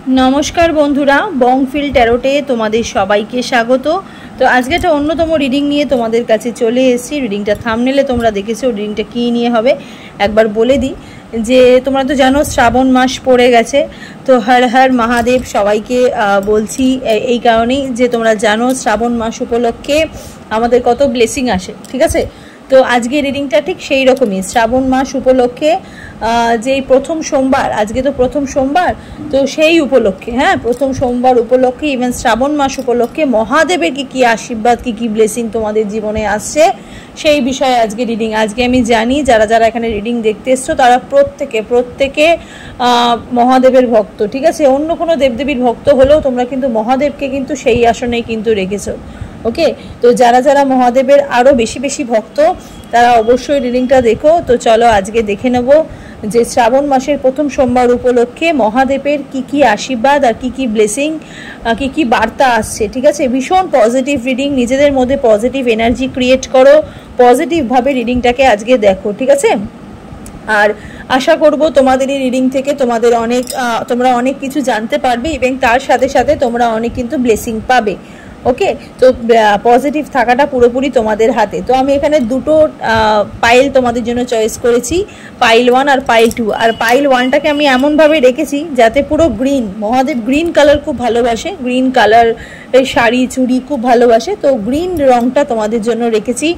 नमस्कार बंधुरा बंगफिल टैरोटे तुम्हारे सबाइके स्वागत। तो आज के अन्यतम रिडिंग निये तुम्हादेर काछे चले एसेछि। रिडिंगटा थामनेले तोमरा देखेছো रिडिंगटा कि निये होबे एकबार बोले दी जे तोमरा तो जानो श्रावण मास पड़े गेছে। तो हर हर महादेव सबाइके बोलছি এই কারণেই যে তোমরা জানো শ্রাবণ মাস উপলক্ষে আমাদের কত ব্লেসিং আসে, ঠিক আছে। তো আজকে রিডিংটা ঠিক সেই রকমই শ্রাবণ মাস উপলক্ষে যে প্রথম সোমবার, আজকে তো প্রথম সোমবার, তো সেই উপলক্ষে প্রথম সোমবার উপলক্ষে ইভেন শ্রাবণ মাস উপলক্ষে মহাদেবের কি আশীর্বাদ কি ব্লেসিং তোমাদের জীবনে আসছে সেই বিষয়ে আজকে রিডিং। আজকে আমি জানি যারা যারা এখানে রিডিং দেখতে এসছো তারা প্রত্যেকে মহাদেবের ভক্ত, ঠিক আছে। অন্য কোনো দেবদেবীর ভক্ত হলেও তোমরা কিন্তু মহাদেবকে কিন্তু সেই আসনেই কিন্তু রেখেছো, ওকে। তো যারা যারা মহাদেবের আরও বেশি বেশি ভক্ত তারা অবশ্যই রিডিংটা দেখো। তো চলো আজকে দেখে নেব যে শ্রাবণ মাসের প্রথম সোমবার উপলক্ষে মহাদেবের কি আশীর্বাদ আর কি ব্লেসিং কি বার্তা আসছে, ঠিক আছে। ভীষণ পজিটিভ রিডিং, নিজেদের মধ্যে পজিটিভ এনার্জি ক্রিয়েট করো, পজিটিভভাবে রিডিংটাকে আজকে দেখো, ঠিক আছে। আর আশা করব তোমাদের এই রিডিং থেকে তোমরা অনেক কিছু জানতে পারবে এবং তার সাথে সাথে তোমরা অনেক কিন্তু ব্লেসিং পাবে, ওকে। তো পজিটিভ থাকাটা পুরোপুরি তোমাদের হাতে। তো আমি এখানে দুটো পাইল তোমাদের জন্য চয়েস করেছি, পাইল 1 আর পাইল 2। আর পাইল 1টাকে আমি এমনভাবে রেখেছি যাতে পুরো গ্রিন, মহাদেব গ্রিন কালার খুব ভালোবাসে, গ্রিন কালার শাড়ি চুড়ি খুব ভালোবাসে, তো গ্রিন রংটা তোমাদের জন্য রেখেছি।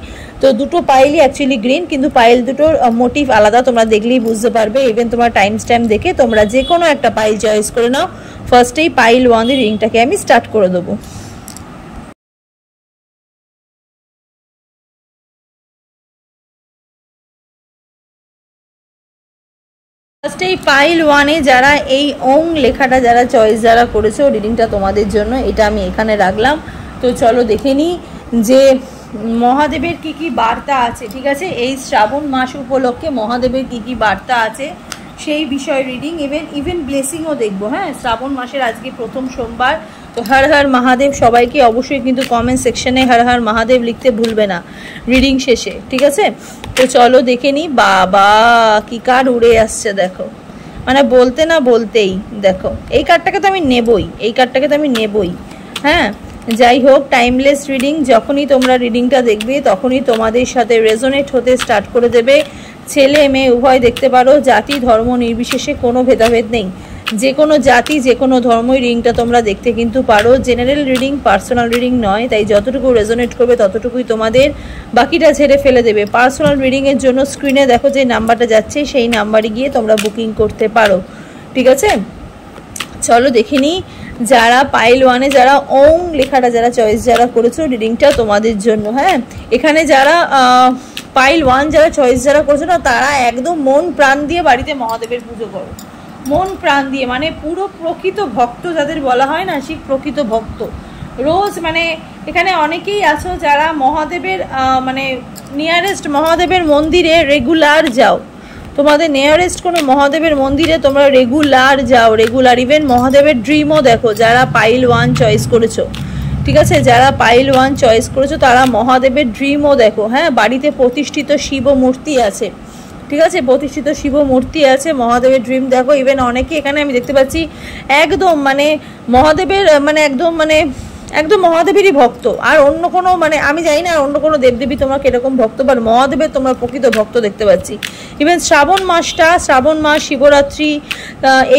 তো দুটো পাইলই অ্যাকচুয়ালি গ্রিন, কিন্তু পাইল দুটোর মোটিভ আলাদা, তোমরা দেখলেই বুঝতে পারবে। ইভেন তোমার টাইম স্ট্যাম্প দেখে তোমরা যে কোনো একটা পাইল চয়েস করে নাও। ফার্স্টেই পাইল 1 এর রিংটাকে আমি স্টার্ট করে দেবো। ফার্স্টেই পাইল 1 এ যারা এই ওং লেখাটা যারা চয়েস যারা করেছো রিডিংটা তোমাদের জন্য, এটা আমি এখানে রাখলাম। তো চলো দেখে নিই যে মহাদেবের কি বার্তা আছে, ঠিক আছে। এই শ্রাবণ মাস উপলক্ষে মহাদেবের কি বার্তা আছে সেই বিষয় রিডিং, ইভেন ব্লেসিংও দেখবো। শ্রাবণ মাসের আজকে প্রথম সোমবার। তো হর হর মহাদেব সবাইকে অবশ্যই কিন্তু কমেন্ট সেকশনে হর হর মহাদেব লিখতে ভুলবে না রিডিং শেষে, ঠিক আছে। তো চলো দেখে নিই। বাবা কি কার্ড উড়ে আসছে দেখো, মানে বলতে না বলতেই দেখো এই কার্ডটাকে তো আমি নেবই, যাই হোক টাইমলেস রিডিং। যখনই তোমরা রিডিংটা দেখবে তখনই তোমাদের সাথে রেজোনেট হতে স্টার্ট করে দেবে। ছেলে মেয়ে উভয় দেখতে পারো, জাতি ধর্ম নির্বিশেষে কোনো ভেদাভেদ নেই, যে কোনো জাতি যে কোনো ধর্মই রিডিংটা তোমরা দেখতে কিন্তু পারো। জেনারেল রিডিং, পার্সোনাল রিডিং নয়, তাই যতটুকু রেজোনেট করবে ততটুকুই তোমাদের, বাকিটা ছেড়ে ফেলে দেবে। পার্সোনাল রিডিংয়ের জন্য স্ক্রিনে দেখো যে নাম্বারটা যাচ্ছে সেই নাম্বারে গিয়ে তোমরা বুকিং করতে পারো, ঠিক আছে। চলো দেখে নিই যারা পাইল 1 এ যারা ওং লেখাটা যারা চয়েস যারা করেছো রিডিংটা তোমাদের জন্য। এখানে যারা পাইল 1 যারা চয়েস যারা করেছো না তারা একদম মন প্রাণ দিয়ে বাড়িতে মহাদেবের পুজো করো, মন প্রাণ দিয়ে, মানে পুরো প্রকৃত ভক্ত যাদের বলা হয় না, সেই প্রকৃত ভক্ত রোজ, মানে এখানে অনেকেই আছো যারা মহাদেবের মানে নিয়ারেস্ট মহাদেবের মন্দিরে রেগুলার যাও, তোমাদের নিয়ারেস্ট কোনো মহাদেবের মন্দিরে তোমরা রেগুলার যাও, ইভেন মহাদেবের ড্রিমও দেখো যারা পাইল 1 চয়েস করেছো, ঠিক আছে। যারা পাইল 1 চয়েস করেছো তারা মহাদেবের ড্রিমও দেখো। বাড়িতে প্রতিষ্ঠিত শিব মূর্তি আছে, ঠিক আছে, প্রতিষ্ঠিত শিব মূর্তি আছে, মহাদেবের ড্রিম দেখো। ইভেন অনেকে এখানে আমি দেখতে পাচ্ছি একদম মানে মহাদেবের একদম মহাদেবেরই ভক্ত। আর অন্য কোনো আমি জানি না অন্য কোনো দেবদেবী তোমরা কিরকম ভক্ত, বা মহাদেবের তোমরা প্রকৃত ভক্ত দেখতে পাচ্ছি। ইভেন শ্রাবণ মাস শিবরাত্রি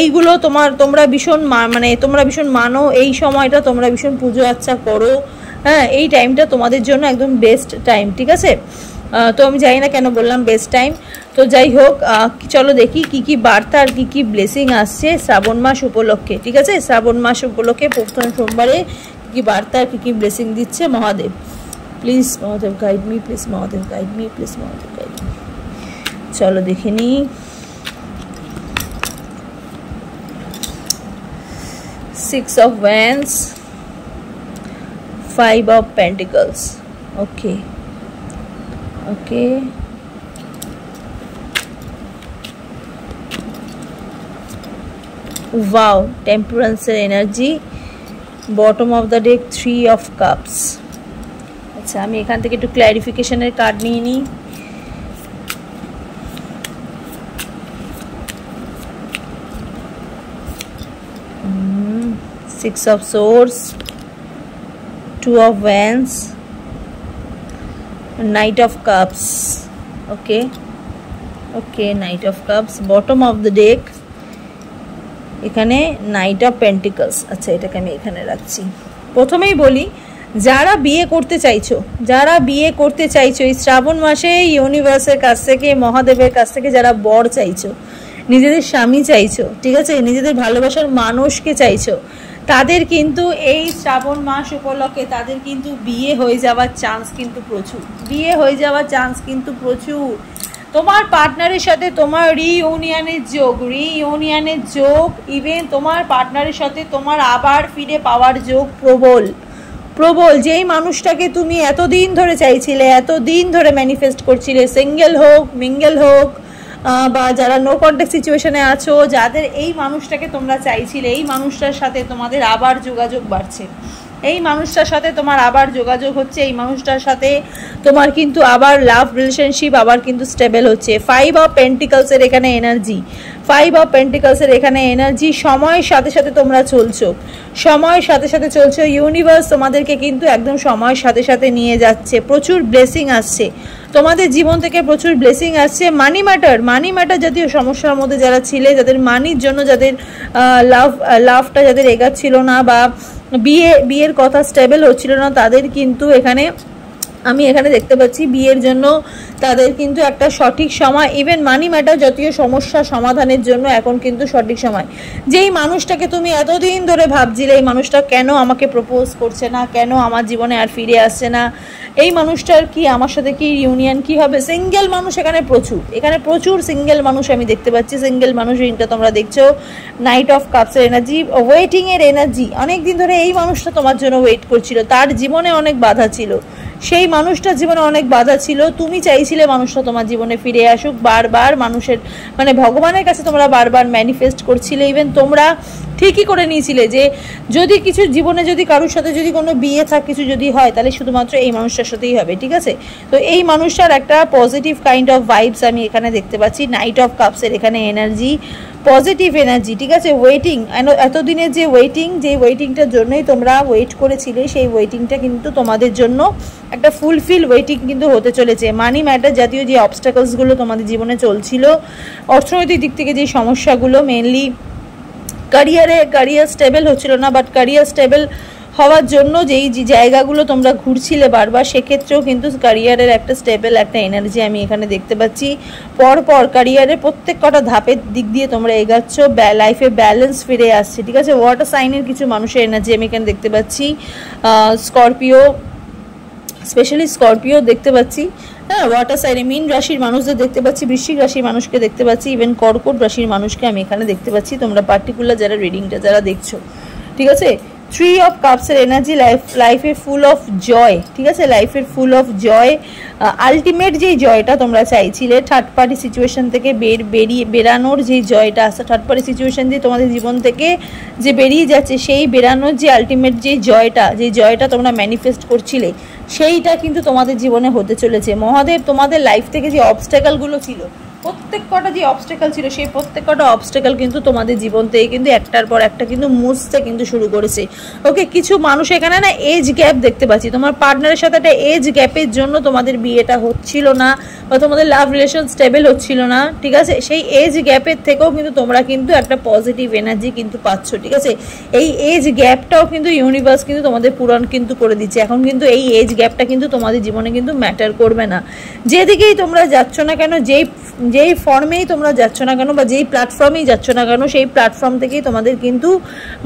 এইগুলো তোমরা ভীষণ তোমরা ভীষণ মানো, এই সময়টা তোমরা ভীষণ পুজো আচ্ছা করো। এই টাইমটা তোমাদের জন্য একদম বেস্ট টাইম, ঠিক আছে। তো আমি জানি না কেন বললাম বেস্ট টাইম। তো যাই হোক চলো দেখি কি বার্তা আর কি ব্লেসিং আসছে শ্রাবণ মাস উপলক্ষে, ঠিক আছে। শ্রাবণ মাস উপলক্ষে প্রথম সোমবারে কি বার্তা আর কি ব্লেসিং দিচ্ছে Mahadev. Please Mahadev guide me, please Mahadev guide me, please Mahadev guide me. চলো দেখে নিই। 6 of Wands, 5 of Pentacles, okay. Wow, Temperance energy, bottom of the deck 3 of Cups। আচ্ছা আমি এখান থেকে একটু ক্ল্যারিফিকেশনের কার্ড নিয়ে নিই। 6 of swords, 2 of wands, knight of cups. Okay, knight of cups. Bottom of the deck এখানে নাইট অফ পেন্টিকলস। আচ্ছা, এটাকে আমি এখানে রাখছি। প্রথমেই বলি, যারা বিয়ে করতে চাইছো এই শ্রাবণ মাসে ইউনিভার্সের কাছ থেকে, মহাদেবের কাছ থেকে যারা বর চাইছো, নিজেদের স্বামী চাইছো, ঠিক আছে, নিজেদের ভালোবাসার মানুষকে চাইছো, তাদের কিন্তু এই শ্রাবণ মাস উপলক্ষে তাদের কিন্তু বিয়ে হয়ে যাওয়ার চান্স কিন্তু প্রচুর। তোমার পার্টনারের সাথে তোমার রিইউনিয়নের যোগ, ইভেন তোমার পার্টনারের সাথে তোমার আবার ফিরে পাওয়ার যোগ প্রবল। যেই মানুষটাকে তুমি এতদিন ধরে চাইছিলে, এতদিন ধরে ম্যানিফেস্ট করছিলে, সিঙ্গেল হোক, মিঙ্গেল হোক, বা যারা নো কন্ট্যাক্ট সিচুয়েশনে আছো, যাদের এই মানুষটাকে তোমরা চাইছিলে, এই মানুষটার সাথে তোমাদের আবার যোগাযোগ বাড়ছে, এই মানুষটার সাথে তোমার আবার যোগাযোগ হচ্ছে, এই মানুষটার সাথে তোমার কিন্তু আবার লাভ রিলেশনশিপ আবার কিন্তু স্টেবল হচ্ছে। 5 অফ পেন্টিকলসের এখানে এনার্জি, সময়ের সাথে সাথে তোমরা চলছো, ইউনিভার্স তোমাদেরকে কিন্তু একদম সময়ের সাথে সাথে নিয়ে যাচ্ছে। প্রচুর ব্লেসিং আসছে তোমাদের জীবন থেকে, প্রচুর ব্লেসিং আসছে। মানি ম্যাটার জাতীয় সমস্যার মধ্যে যারা ছিলে, যাদের মানির জন্য, যাদের লাভটা যাদের এগাচ্ছিল না, বা বিয়ের কথা স্টেবল হচ্ছিল না, তাদের কিন্তু আমি এখানে দেখতে পাচ্ছি বিয়ের জন্য তাদের কিন্তু একটা সঠিক সময়, ইভেন মানি ম্যাটার জাতীয় সমস্যা সমাধানের জন্য এখন কিন্তু সঠিক সময়। যেই মানুষটাকে তুমি এতদিন ধরে ভাবছিলে, এই মানুষটা কেন আমাকে প্রপোজ করছে না, কেন আমার জীবনে আর ফিরে আসছে না, এই মানুষটার কি আমার সাথে কি ইউনিয়ন কি হবে। সিঙ্গেল মানুষ এখানে প্রচুর সিঙ্গেল মানুষ আমি দেখতে পাচ্ছি। সিঙ্গেল মানুষ রিংটা তোমরা দেখছো, নাইট অফ কাপসের এনার্জি, ওয়েটিংয়ের এনার্জি। অনেকদিন ধরে এই মানুষটা তোমার জন্য ওয়েট করছিল, তার জীবনে অনেক বাধা ছিল, সেই মানুষটার জীবনে অনেক বাধা ছিল, তুমি চাইছিলে মানুষটা তোমার জীবনে ফিরে আসুক। বারবার মানুষের ভগবানের কাছে তোমরা বারবার ম্যানিফেস্ট করছিলে, ইভেন তোমরা ঠিকই করে নিয়েছিলে যে যদি কিছু জীবনে, যদি কারোর সাথে যদি কোনো বিয়ে কিছু যদি হয়, তাহলে শুধুমাত্র এই মানুষটার সাথেই হবে, ঠিক আছে। তো এই মানুষটার একটা পজিটিভ কাইন্ড অফ ভাইবস আমি এখানে দেখতে পাচ্ছি। নাইট অফ কাপসের এখানে এনার্জি, পজিটিভ এনার্জি, ঠিক আছে। ওয়েটিং, এতদিনের যে ওয়েটিংটার জন্যই তোমরা ওয়েট করেছিলে, সেই ওয়েটিংটা কিন্তু তোমাদের জন্য একটা ফুলফিল ওয়েটিং কিন্তু হতে চলেছে। মানি ম্যাটার জাতীয় যে অবস্টাকলসগুলো তোমাদের জীবনে চলছিল, অর্থনৈতিক দিক থেকে যে সমস্যাগুলো, মেনলি ক্যারিয়ার স্টেবল হচ্ছিল না, বাট ক্যারিয়ার স্টেবল হওয়ার জন্য যেই জায়গাগুলো তোমরা ঘুরছিলে বারবার, সেক্ষেত্রেও কিন্তু ক্যারিয়ারের একটা স্টেবল একটা এনার্জি আমি এখানে দেখতে পাচ্ছি। পরপর ক্যারিয়ারের প্রত্যেক কটা ধাপের দিক দিয়ে তোমরা এগাচ্ছ, লাইফে ব্যালেন্স ফিরে আসছে, ঠিক আছে। ওয়াটার সাইনের কিছু মানুষের এনার্জি আমি এখানে দেখতে পাচ্ছি, স্পেশালি স্করপিও দেখতে পাচ্ছি, হ্যাঁ। ওয়াটার সাইনে মীন রাশির মানুষদের দেখতে পাচ্ছি, বৃশ্চিক রাশির মানুষকে দেখতে পাচ্ছি, ইভেন কর্কট রাশির মানুষকে আমি এখানে দেখতে পাচ্ছি। তোমরা পার্টিকুলার যারা রিডিংটা যারা দেখছো, ঠিক আছে। 3 অফ কাপসের এনার্জি, লাইফে ফুল অফ জয়, ঠিক আছে, লাইফের ফুল অফ জয়। আলটিমেট যেই জয়টা তোমরা চাইছিলে, থার্ড পার্টি সিচুয়েশন থেকে বেরানোর যেই জয়টা আসছে, থার্ড পার্টি সিচুয়েশন দিয়ে তোমাদের জীবন থেকে যে বেরিয়ে যাচ্ছে, সেই বেরানোর যে আলটিমেট যে জয়টা তোমরা ম্যানিফেস্ট করছিলে, সেইটা কিন্তু তোমাদের জীবনে হতে চলেছে। মহাদেব তোমাদের লাইফ থেকে যে অবস্ট্যাকলগুলো ছিল, প্রত্যেক কটা যে অবস্ট্যাকল ছিল, সেই প্রত্যেক কটা অবস্ট্যাকল কিন্তু তোমাদের জীবন থেকে কিন্তু একটার পর একটা কিন্তু মুছতে কিন্তু শুরু করেছে। ওকে, কিছু মানুষ এখানে না এজ গ্যাপ দেখতে পাচ্ছি, তোমার পার্টনারের সাথে একটা এজ গ্যাপের জন্য তোমাদের বিয়েটা হচ্ছিল না, বা তোমাদের লাভ রিলেশন স্টেবল হচ্ছিল না, ঠিক আছে। সেই এজ গ্যাপের থেকেও কিন্তু তোমরা কিন্তু একটা পজিটিভ এনার্জি কিন্তু পাচ্ছ, ঠিক আছে। এই এজ গ্যাপটাও কিন্তু ইউনিভার্স কিন্তু তোমাদের পূরণ কিন্তু করে দিচ্ছে। এখন কিন্তু এই এজ গ্যাপটা কিন্তু তোমাদের জীবনে কিন্তু ম্যাটার করবে না। যেদিকেই তোমরা যাচ্ছ না কেন, যেই ফর্মেই তোমরা যাচ্ছ না কেন, বা যেই প্ল্যাটফর্মেই যাচ্ছ না কেন, সেই প্ল্যাটফর্ম থেকেই তোমাদের কিন্তু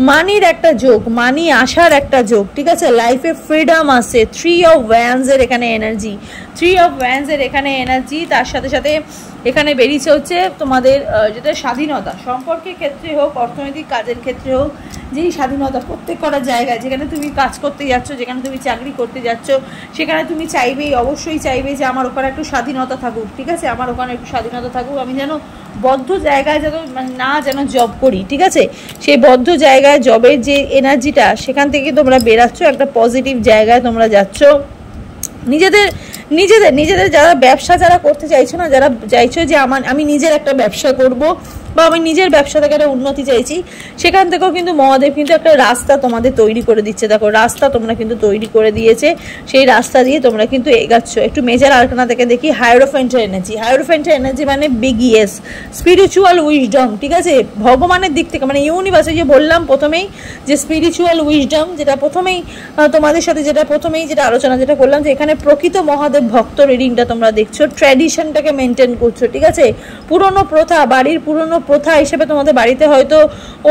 মানির একটা যোগ, মানি আসার একটা যোগ, ঠিক আছে। লাইফে ফ্রিডম আসে। 3 অফ ওয়ান্ডসের এখানে এনার্জি, তার সাথে সাথে এখানে বেরিয়েছে হচ্ছে তোমাদের যেটা স্বাধীনতা, সম্পর্কের ক্ষেত্রে হোক, অর্থনৈতিক কাজের ক্ষেত্রে হোক, যেই স্বাধীনতা প্রত্যেক কটা জায়গায়, যেখানে তুমি কাজ করতে যাচ্ছ, যেখানে তুমি চাকরি করতে যাচ্ছ, সেখানে তুমি অবশ্যই চাইবে যে আমার ওখানে একটু স্বাধীনতা থাকুক, ঠিক আছে, আমার ওখানে একটু স্বাধীনতা থাকুক, আমি যেন বদ্ধ জায়গায় যেন জব করি, ঠিক আছে। সেই বদ্ধ জায়গায় জবের যে এনার্জিটা, সেখান থেকে তোমরা বেরাচ্ছ, একটা পজিটিভ জায়গায় তোমরা যাচ্ছ। নিজেদের যারা ব্যবসা যারা করতে চাইছো না, যারা চাইছো যে আমি নিজের একটা ব্যবসা করব, বা আমি নিজের ব্যবসা থেকে একটা উন্নতি চাইছি, সেখান থেকেও কিন্তু মহাদেব কিন্তু একটা রাস্তা তোমাদের তৈরি করে দিচ্ছে। দেখো রাস্তা তোমরা কিন্তু তৈরি করে দিয়েছে, সেই রাস্তা দিয়ে তোমরা কিন্তু এগাচ্ছ। একটু মেজর আর্কানা থেকে দেখি হায়ারোফ্যান্টের এনার্জি। হায়ারোফ্যান্টের এনার্জি মানে বিগ ইয়েস, স্পিরিচুয়াল উইজডম, ঠিক আছে, ভগবানের দিক থেকে মানে ইউনিভার্সে যে বললাম প্রথমেই যে স্পিরিচুয়াল উইজডম, যেটা প্রথমেই তোমাদের সাথে যেটা আলোচনা যেটা করলাম, যে এখানে প্রকৃত মহাদেব ভক্ত রিডিংটা তোমরা দেখছো, ট্র্যাডিশনটাকে মেনটেন করছো, ঠিক আছে। পুরনো প্রথা, বাড়ির পুরনো প্রথা হিসেবে তোমাদের বাড়িতে হয়তো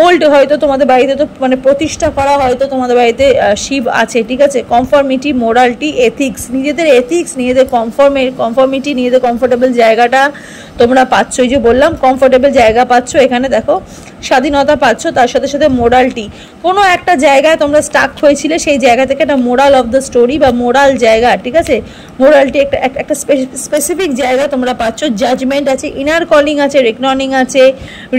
ওল্ড, হয়তো তোমাদের বাড়িতে তো মানে প্রতিষ্ঠা করা, হয়তো তোমাদের বাড়িতে শিব আছে, ঠিক আছে। কনফর্মিটি, মোরালিটি, এথিক্স, নিজেদের এথিক্স, নিজেদের কনফর্মিটি, নিজেদের কমফোর্টেবল জায়গাটা তোমরা পাচ্ছ। এই যে বললাম কমফোর্টেবল জায়গা পাচ্ছ, এখানে দেখো স্বাধীনতা পাচ্ছ, তার সাথে সাথে মোরালিটি। কোনো একটা জায়গায় তোমরা স্টাক হয়েছিলে, সেই জায়গা থেকে একটা মোরাল অফ দ্য স্টোরি বা মোরাল জায়গা, ঠিক আছে, মোরালিটি একটা স্পেসিফিক জায়গা তোমরা পাচ্ছ। জাজমেন্ট আছে, ইনার কলিং আছে, রেকননিং আছে,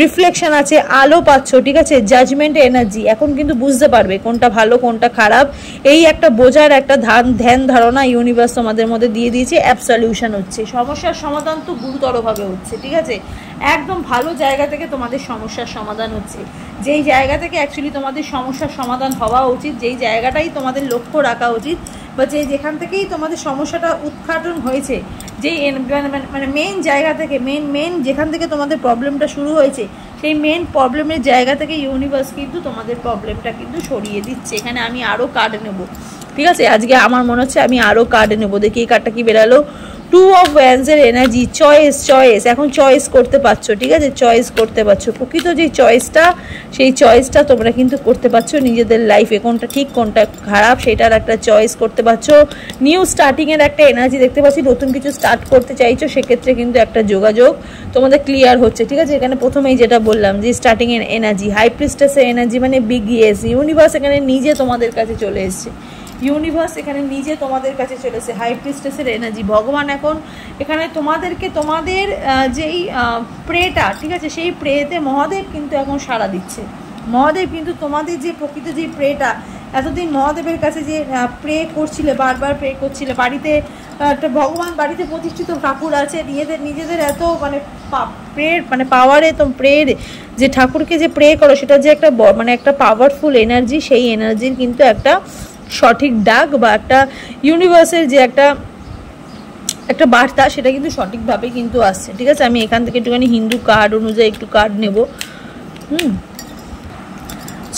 রিফ্লেকশন আছে, আলো পাচ্ছ, ঠিক আছে। জাজমেন্ট এনার্জি, এখন কিন্তু বুঝতে পারবে কোনটা ভালো কোনটা খারাপ, এই একটা বোঝার একটা ধ্যান ধারণা ইউনিভার্স তোমাদের মধ্যে দিয়ে দিয়েছে। অ্যাবসলিউশন হচ্ছে, সমস্যার সমাধান তো গুরুতরভাবে হচ্ছে, ঠিক আছে। একদম ভালো জায়গা থেকে তোমাদের সমস্যার সমাধান হচ্ছে, যেই জায়গা থেকে অ্যাকচুয়ালি তোমাদের সমস্যার সমাধান হওয়া উচিত, যেই জায়গাটাই তোমাদের লক্ষ্য রাখা উচিত, বা যেখান থেকেই তোমাদের সমস্যাটা উদ্ঘাটন হয়েছে, যেই মানে মেন জায়গা থেকে, মেন যেখান থেকে তোমাদের প্রবলেমটা শুরু হয়েছে, সেই মেন প্রবলেমের জায়গা থেকে ইউনিভার্স কিন্তু তোমাদের প্রবলেমটা কিন্তু সরিয়ে দিচ্ছে। এখানে আমি আরও কার্ড নেব, ঠিক আছে, আজকে আমার মনে হচ্ছে আমি আরও কার্ড নেব। দেখি এই কার্ডটা কি বেরালো, 2 অফ ওয়ান্ডসের এনার্জি। চয়েস, এখন চয়েস করতে পারছো, ঠিক আছে, চয়েস করতে পারছো। প্রকৃত যে চয়েসটা, সেই চয়েসটা তোমরা কিন্তু করতে পারছো নিজেদের লাইফে, কোনটা ঠিক কোনটা খারাপ সেটার একটা চয়েস করতে পারছো। নিউ স্টার্টিংয়ের একটা এনার্জি দেখতে পাচ্ছি, নতুন কিছু স্টার্ট করতে চাইছো, সেক্ষেত্রে কিন্তু একটা যোগাযোগ তোমাদের ক্লিয়ার হচ্ছে, ঠিক আছে। এখানে প্রথমেই যেটা বললাম যে স্টার্টিংয়ের এনার্জি, হাই প্রিস্টেসের এনার্জি মানে বিগ ইয়েস, ইউনিভার্স এখানে নিজে তোমাদের কাছে চলে এসছে, ইউনিভার্স এখানে নিজে তোমাদের কাছে চলেছে। হাই প্রিস্টেসের এনার্জি, ভগবান এখন এখানে তোমাদেরকে তোমাদের যেই প্রেটা, ঠিক আছে, সেই প্রেতে মহাদেব কিন্তু এখন সাড়া দিচ্ছে। মহাদেব কিন্তু তোমাদের যে প্রকৃত যে প্রেটা, এতদিন মহাদেবের কাছে যে প্রে করছিলে, বারবার প্রে করছিলে, বাড়িতে একটা ভগবান বাড়িতে প্রতিষ্ঠিত ঠাকুর আছে, নিজেদের এত মানে প্রের মানে পাওয়ারে তো প্রের যে ঠাকুরকে যে প্রে করো, সেটা যে একটা মানে একটা পাওয়ারফুল এনার্জি, সেই এনার্জির কিন্তু একটা সঠিক ডাক বা একটা ইউনিভার্সের যে একটা বার্তা, সেটা কিন্তু সঠিকভাবে কিন্তু আসছে, ঠিক আছে। আমি এখান থেকে একটুখানি হিন্দু কার্ড অনুযায়ী একটু কার্ড নেব।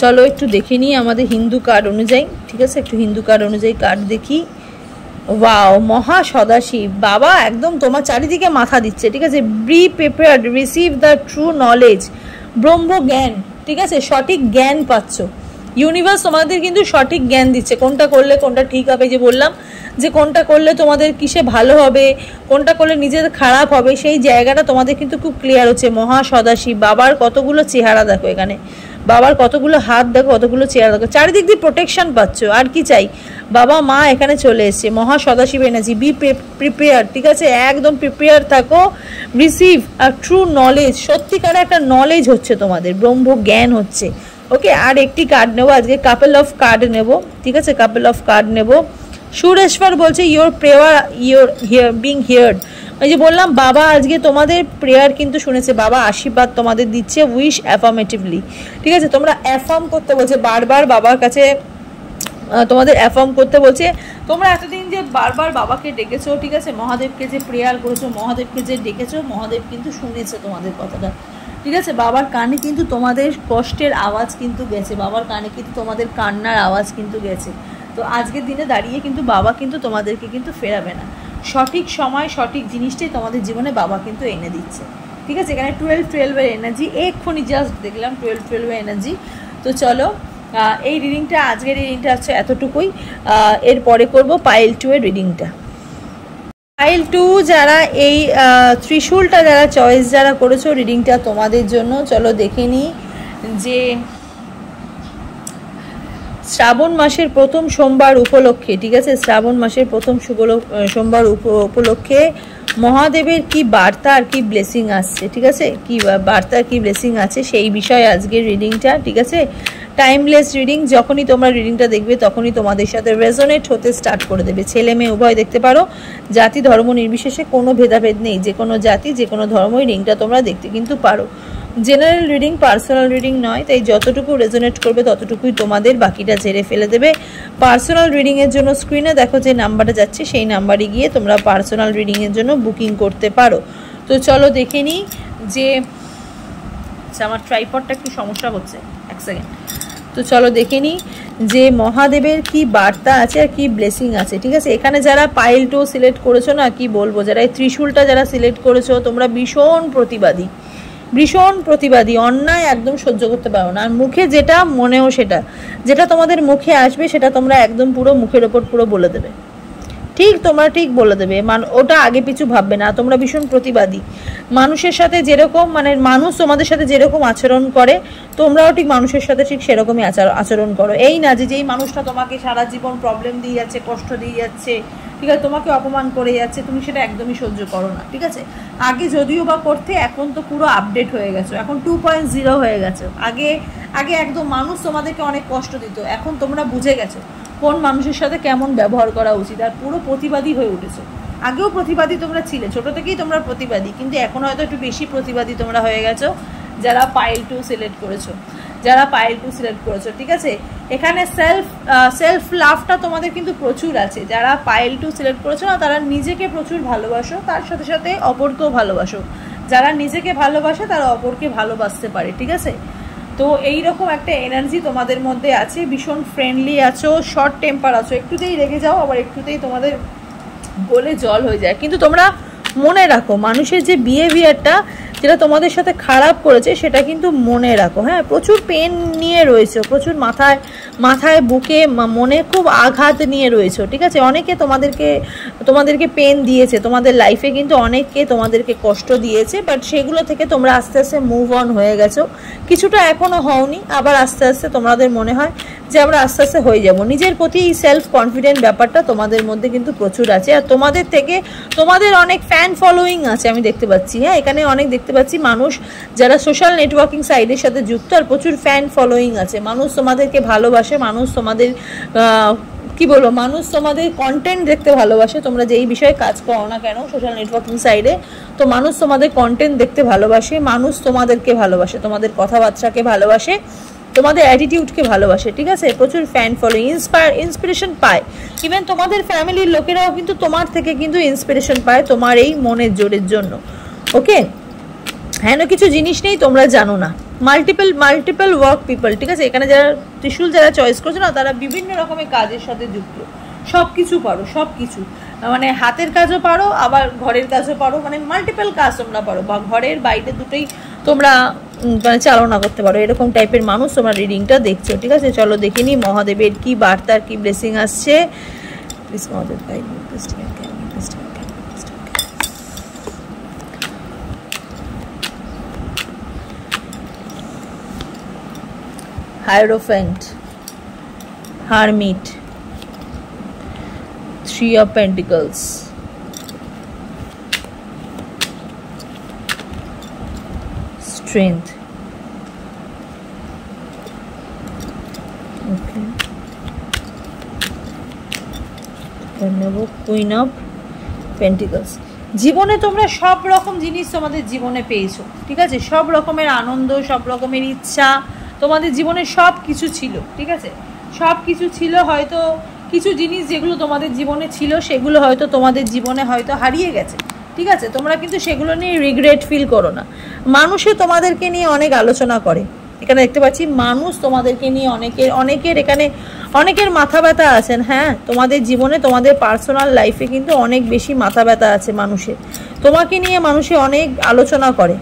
চলো একটু দেখে নিই আমাদের হিন্দু কার্ড অনুযায়ী, ঠিক আছে, একটু হিন্দু কার্ড অনুযায়ী কার্ড দেখি। ওয়াও, মহা সদাশিব বাবা একদম তোমার চারিদিকে মাথা দিচ্ছে, ঠিক আছে। Be prepared, receive the true knowledge, ব্রহ্ম জ্ঞান, ঠিক আছে, সঠিক জ্ঞান পাচ্ছ। ইউনিভার্স তোমাদের কিন্তু সঠিক জ্ঞান দিচ্ছে, কোনটা করলে কোনটা ঠিক হবে, যে বললাম যে কোনটা করলে তোমাদের কিসে ভালো হবে, কোনটা করলে নিজেদের খারাপ হবে, সেই জায়গাটা তোমাদের কিন্তু খুব ক্লিয়ার হচ্ছে। মহা সদাশিব বাবার কতগুলো চেহারা দেখো, এখানে বাবার কতগুলো হাত দেখো, কতগুলো চেহারা দেখো, চারিদিক দিয়ে প্রোটেকশন পাচ্ছ, আর কি চাই। বাবা মা এখানে চলে এসছে, মহা সদাশিব এনার্জি। বি প্রিপেয়ার, ঠিক আছে, একদম প্রিপেয়ার থাকো। রিসিভ আর ট্রু নলেজ, সত্যিকার একটা নলেজ হচ্ছে তোমাদের, ব্রহ্ম জ্ঞান হচ্ছে। ওকে, আর একটি কার্ড নেবো আজকে, কাপল অফ কার্ড নেব, ঠিক আছে, কাপল অফ কার্ড নেব। সুরেশ্বর বলছে ইয়োর প্রেয়ার বিং হিয়ার্ড, ওই যে বললাম বাবা আজকে তোমাদের প্রেয়ার কিন্তু শুনেছে, বাবা আশীর্বাদ তোমাদের দিচ্ছে। উইশ অ্যাফার্মেটিভলি, ঠিক আছে, তোমরা অ্যাফার্ম করতে বলছে বারবার বাবার কাছে, তোমাদের অ্যাফার্ম করতে বলছে। তোমরা এতদিন যে বারবার বাবাকে ডেকেছো, ঠিক আছে, মহাদেবকে যে প্রেয়ার করেছো, মহাদেবকে যে ডেকেছো, মহাদেব কিন্তু শুনেছে তোমাদের কথাটা, ঠিক আছে। বাবার কানে কিন্তু তোমাদের কষ্টের আওয়াজ কিন্তু গেছে, বাবার কানে কিন্তু তোমাদের কান্নার আওয়াজ কিন্তু গেছে। তো আজকের দিনে দাঁড়িয়ে কিন্তু বাবা কিন্তু তোমাদেরকে কিন্তু ফেরাবে না, সঠিক সময় সঠিক জিনিসটাই তোমাদের জীবনে বাবা কিন্তু এনে দিচ্ছে, ঠিক আছে। এখানে 12-12-এর এনার্জি, এক্ষুনি জাস্ট দেখলাম 12-12-এর এনার্জি। তো চলো এই রিডিংটা, আজকের রিডিংটা হচ্ছে এতটুকুই, এরপরে করব পাইল 2-এর রিডিংটা। পাইল 2 যারা এই ত্রিশূলটা যারা চয়েস যারা করেছো, রিডিংটা তোমাদের জন্য। চলো দেখে নিই যে শ্রাবণ মাসের প্রথম সোমবার উপলক্ষে, ঠিক আছে, শ্রাবণ মাসের প্রথম সোমবার উপলক্ষে মহাদেবের কি বার্তা আর কি ব্লেসিং আসছে, ঠিক আছে, কি বার্তা কি ব্লেসিং আছে সেই বিষয়ে আজকের রিডিংটা, ঠিক আছে। টাইমলেস রিডিং, যখনই তোমরা রিডিংটা দেখবে তখনই তোমাদের সাথে রেজোনেট হতে স্টার্ট করে দেবে। ছেলে মেয়ে উভয় দেখতে পারো, জাতি ধর্ম নির্বিশেষে কোনো ভেদাভেদ নেই, যে কোনো জাতি যে কোনো ধর্মই রিডিংটা তোমরা দেখতে কিন্তু পারো। জেনারেল রিডিং, পার্সোনাল রিডিং নয়, তাই যতটুকু রেজোনেট করবে ততটুকুই তোমাদের, বাকিটা ঝেড়ে ফেলে দেবে। পার্সোনাল রিডিংয়ের জন্য স্ক্রিনে দেখো যে নাম্বারটা যাচ্ছে, সেই নাম্বারে গিয়ে তোমরা পার্সোনাল রিডিংয়ের জন্য বুকিং করতে পারো। তো চলো দেখে নিই যে আমার ট্রাইপডটা একটু সমস্যা হচ্ছে, এক সেকেন্ড। তো চলো দেখে নিই যে মহাদেবের কি বার্তা আছে আর কি ব্লেসিং আছে। ঠিক আছে, এখানে যারা পাইল 2 সিলেক্ট করেছো না, কি বলবো, যারা এই ত্রিশূলটা যারা সিলেক্ট করেছো, তোমরা ভীষণ প্রতিবাদী, ভীষণ প্রতিবাদী, অন্যায় একদম সহ্য করতে পারো না। আর মুখে যেটা, মনেও সেটা, যেটা তোমাদের মুখে আসবে সেটা তোমরা একদম পুরো মুখের ওপর পুরো বলে দেবে, ঠিক তোমরা ঠিক বলে দেবে, ওটা আগে পিছু ভাববে না। তোমরা ভীষণ প্রতিবাদী, মানুষের সাথে যেরকম, মানে মানুষ তোমাদের সাথে যেরকম আচরণ করে তোমরাও ঠিক মানুষের সাথে ঠিক সেরকমই আচরণ করো। এই না যে যেই মানুষটা তোমাকে সারা জীবন প্রবলেম দিয়ে যাচ্ছে, কষ্ট দিয়ে যাচ্ছে, ঠিক আছে, তোমাকে অপমান করে যাচ্ছে, তুমি সেটা একদমই সহ্য করো না। ঠিক আছে, আগে যদিও বা করতে, এখন তো পুরো আপডেট হয়ে গেছো, এখন 2.0 হয়ে গেছো। আগে আগে একদম মানুষ তোমাদেরকে অনেক কষ্ট দিত, এখন তোমরা বুঝে গেছো কোন মানুষের সাথে কেমন ব্যবহার করা উচিত, আর পুরো প্রতিবাদী হয়ে উঠেছো। আগেও প্রতিবাদী তোমরা ছিলে, ছোট থেকেই তোমরা প্রতিবাদী, কিন্তু এখন হয়তো একটু বেশি প্রতিবাদী তোমরা হয়ে গেছো যারা পাইল 2 সিলেক্ট করেছো, যারা পাইল 2 সিলেক্ট করেছো। ঠিক আছে, এখানে সেলফ লাভটা তোমাদের কিন্তু প্রচুর আছে। যারা পাইল 2 সিলেক্ট করেছো না, তারা নিজেকে প্রচুর ভালোবাসো, তার সাথে সাথে অপরকেও ভালোবাসো। যারা নিজেকে ভালোবাসে তারা অপরকে ভালোবাসতে পারে। ঠিক আছে, তো এইরকম একটা এনার্জি তোমাদের মধ্যে আছে, ভীষণ ফ্রেন্ডলি আছো, শর্ট টেম্পার আছো, একটুতেই রেগে যাও, আবার একটুতেই তোমাদের গলে জল হয়ে যায়। কিন্তু তোমরা মনে রাখো, মানুষের যে বিহেভিয়ারটা যেটা তোমাদের সাথে খারাপ করেছে সেটা কিন্তু মনে রাখো। হ্যাঁ, প্রচুর পেন নিয়ে রয়েছে, প্রচুর মাথায় বুকে মনে খুব আঘাত নিয়ে রয়েছে। ঠিক আছে, অনেকে তোমাদেরকে পেন দিয়েছে, তোমাদের লাইফে কিন্তু অনেকে তোমাদেরকে কষ্ট দিয়েছে, বাট সেগুলো থেকে তোমরা আস্তে আস্তে মুভ অন হয়ে গেছো। কিছুটা এখনও হওনি, আবার আস্তে আস্তে তোমাদের মনে হয় যে আমরা আস্তে আস্তে হয়ে যাব। নিজের প্রতি এই সেলফ কনফিডেন্ট ব্যাপারটা তোমাদের মধ্যে কিন্তু প্রচুর আছে। আর তোমাদের থেকে তোমাদের অনেক ফ্যান ফলোয়িং আছে আমি দেখতে পাচ্ছি। হ্যাঁ, এখানে অনেক দেখতে পাচ্ছি মানুষ যারা সোশ্যাল নেটওয়ার্কিং সাইটের সাথে যুক্ত, আর প্রচুর ফ্যান ফলোয়িং আছে। মানুষ তোমাদেরকে ভালোবাসে, মানুষ তোমাদের কি বলবো, মানুষ তোমাদের কন্টেন্ট দেখতে ভালোবাসে। তোমরা যেই বিষয়ে কাজ করো না কেন সোশ্যাল নেটওয়ার্কিং সাইটে, তো মানুষ তোমাদের কন্টেন্ট দেখতে ভালোবাসে, মানুষ তোমাদেরকে ভালোবাসে, তোমাদের কথাবার্তাকে ভালোবাসে, তোমাদের অ্যাটিটিউডকে ভালোবাসে। ঠিক আছে, প্রচুর ফ্যান ফলোয়িং, ইন্সপিরেশন পায়। ইভেন তোমাদের ফ্যামিলির লোকেরাও কিন্তু তোমার থেকে কিন্তু ইন্সপিরেশন পায় তোমার এই মনের জোরের জন্য। ওকে, হ্যাঁ, কিছু জিনিস নেই তোমরা জানো না, মাল্টিপল ওয়ার্ক পিপল। ঠিক আছে, এখানে যারা ত্রিশূল যারা চয়েস করছো না, তারা বিভিন্ন রকমের কাজের সাথে যুক্ত, সব কিছু পারো, সব কিছু, মানে হাতের কাজও পারো, আবার ঘরের কাজও পারো, মানে মাল্টিপল কাজ তোমরা পারো, বা ঘরের বাইরে দুটোই তোমরা মানে চালনা করতে পারো। এরকম টাইপের মানুষ তোমরা রিডিংটা দেখছো। ঠিক আছে, চলো দেখে নিই মহাদেবের কি বার্তার কি ব্লেসিং আসছে। Please Mahadev guide me, please guide me, please guide me. Hierophant, Hermit, 3 of Pentacles, Strength. Okay. Queen of Pentacles. জীবনে তোমরা সব রকম জিনিস তোমাদের জীবনে পেয়েছো। ঠিক আছে, সব রকমের আনন্দ, সব রকমের ইচ্ছা তোমাদের জীবনে সব কিছু ছিল। ঠিক আছে, সব কিছু ছিল। হয়তো কিছু জিনিস যেগুলো তোমাদের জীবনে ছিল সেগুলো হয়তো তোমাদের জীবনে হয়তো হারিয়ে গেছে। ঠিক আছে, তোমরা কিন্তু সেগুলো নিয়ে রিগ্রেট ফিল করো না। মানুষে তোমাদেরকে নিয়ে অনেক আলোচনা করে, এখানে দেখতে পাচ্ছি মানুষ তোমাদেরকে নিয়ে অনেকের এখানে অনেকের মাথা ব্যথা আছেন। হ্যাঁ, তোমাদের জীবনে তোমাদের পার্সোনাল লাইফে কিন্তু অনেক বেশি মাথা ব্যথা আছে মানুষের, তোমাকে নিয়ে মানুষে অনেক আলোচনা করে।